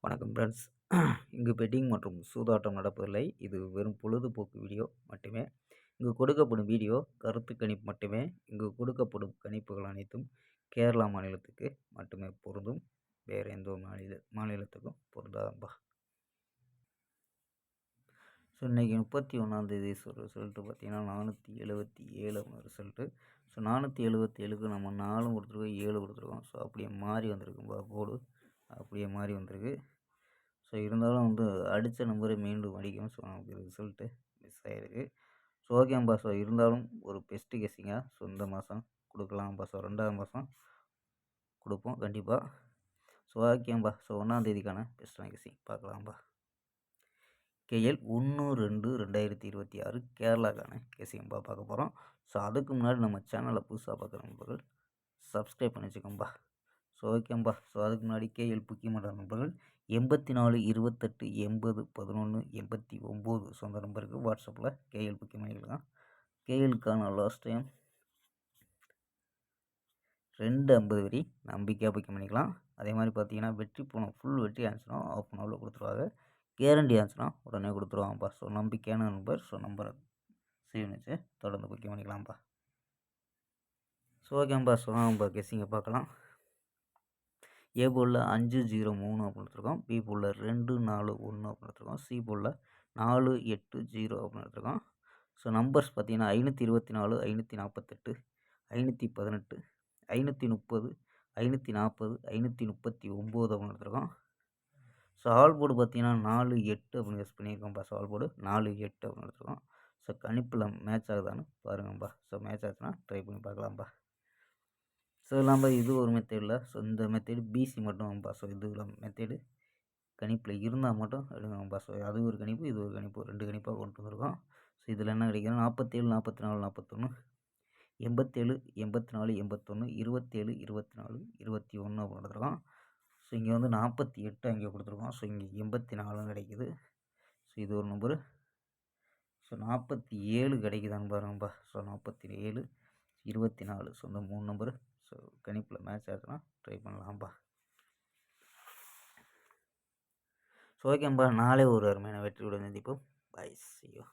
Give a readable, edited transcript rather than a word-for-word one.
வணக்கம் ஃப்ரெண்ட்ஸ். இங்கு பெட்டிங் மற்றும் சூதாட்டம் நடப்பதில்லை. இது வெறும் பொழுதுபோக்கு வீடியோ மட்டுமே. இங்கு கொடுக்கப்படும் வீடியோ கருத்து கணிப்பு மட்டுமே. இங்கு கொடுக்கப்படும் கணிப்புகள் அனைத்தும் கேரளா மாநிலத்துக்கு மட்டுமே பொருந்தும். வேறு எந்த ஒரு மாநிலத்துக்கும் பொருந்தாதப்பா. ஸோ இன்றைக்கி 31 ரிசல்ட்டு பார்த்தீங்கன்னா 477 ரிசல்ட்டு. ஸோ 477க்கு நம்ம 4 கொடுத்துருக்கோம், 7 கொடுத்துருக்கோம். ஸோ அப்படியே மாறி வந்திருக்கும்பா போர்டு, அப்படியே மாறி வந்திருக்கு. ஸோ இருந்தாலும் அடித்த நம்பரை மீண்டும் அடிக்கும். ஸோ நமக்கு ரிசல்ட்டு மிஸ் ஆகிருக்கு. ஸோ ஓகேம்பா. ஸோ இருந்தாலும் ஒரு பெஸ்ட்டு கெஸ்ஸிங்காக ஸோ இந்த மாதம் கொடுக்கலாம்பா. ஸோ 2வது மாதம் கொடுப்போம் கண்டிப்பாக. ஸோ ஓகேம்பா. ஸோ 1ஆந்தேதிக்கான பெஸ்ட்டான கெஸ்ஸிங் பார்க்கலாம்பா. KL 1/2/2026 கேரளாக்கான கெஸ்ஸிங்கம்பா பார்க்க போகிறோம். ஸோ அதுக்கு முன்னாடி நம்ம சேனலை புதுசாக பார்க்குற நண்பர்கள் சப்ஸ்கிரைப் பண்ணி வச்சுக்கோம்பா. ஸோ ஓகேம்பா. ஸோ அதுக்கு முன்னாடி KL முக்கியமான நண்பர்கள் 84 28 80 11 89 ஸோ அந்த நம்பருக்கு வாட்ஸ்அப்பில் KL புக்கிங் பண்ணிக்கலாம். KLக்கான லாஸ்ட் டைம் 250 வரி நம்பிக்கையாக புக்கிங் பண்ணிக்கலாம். அதே மாதிரி பார்த்தீங்கன்னா வெற்றி போனோம் ஃபுல் வெற்றி ஆச்சுன்னா ஆஃப் அன் ஹவரில் கொடுத்துருவாங்க. கேரண்டி ஆச்சுன்னா உடனே கொடுத்துருவாங்கப்பா. ஸோ நம்பிக்கையான நம்பர். ஸோ நம்பரை சேவ் வச்சு தொடர்ந்து புக்கிங் பண்ணிக்கலாம்ப்பா. ஸோ ஓகேம்பா. ஸோ நம்ம கெஸ்ஸிங்கை பார்க்கலாம். ஏ போலில் 5-0-3 அப்படின்னு எடுத்துருக்கோம். பி போலில் 2-4-1 அப்படின்னு எடுத்துருக்கோம். சி போலில் 4-8-0 அப்படின்னு எடுத்துருக்கோம். ஸோ நம்பர்ஸ் பார்த்தீங்கன்னா 524 548 518 530 540 539 அப்படின்னு எடுத்துருக்கோம். ஸோ ஆல் போர்டு பார்த்தீங்கன்னா 4-8 அப்படின்னு யூஸ் பண்ணியிருக்கோம்ப்பா. ஸோ ஆல் போர்டு 4-8 அப்படின்னு எடுத்துருக்கோம். ஸோ கணிப்பில் மேட்ச் ஆகுதான்னு பாருங்கப்பா. ஸோ மேட்ச் ஆச்சுன்னா ட்ரை பண்ணி பார்க்கலாம்ப்பா. ஸோ இல்லாமல் இது ஒரு மெத்தேடில். ஸோ இந்த மெத்தேடு பிசி மட்டும்ப்பா. ஸோ இது மெத்தேடு கணிப்பில் இருந்தால் மட்டும் எடுங்கப்பா. ஸோ அது ஒரு கணிப்பு, இது ஒரு கணிப்பு, 2 கணிப்பாக கொண்டு வந்திருக்கோம். ஸோ இதில் என்ன கிடைக்குதுன்னா 47 44 41 87 84 81 27 24 21 அப்படின்னு எடுத்துருக்கோம். ஸோ இங்கே 48 அங்கே கொடுத்துருக்கோம். ஸோ இங்கே 84 கிடைக்குது. ஸோ இது ஒரு நம்பரு. ஸோ 47 கிடைக்குதான்னு பாருங்கப்பா. ஸோ 47 24 ஸோ இந்த 3 நம்பரு ஸோ கணிப்பில் மேட்ச் ஆச்சுன்னா ட்ரை பண்ணலாம்ப்பா. ஸோ ஓகேம்பா. நாளை ஒரு அருமையான வெற்றியுடன் சந்திப்போம். பை. See you.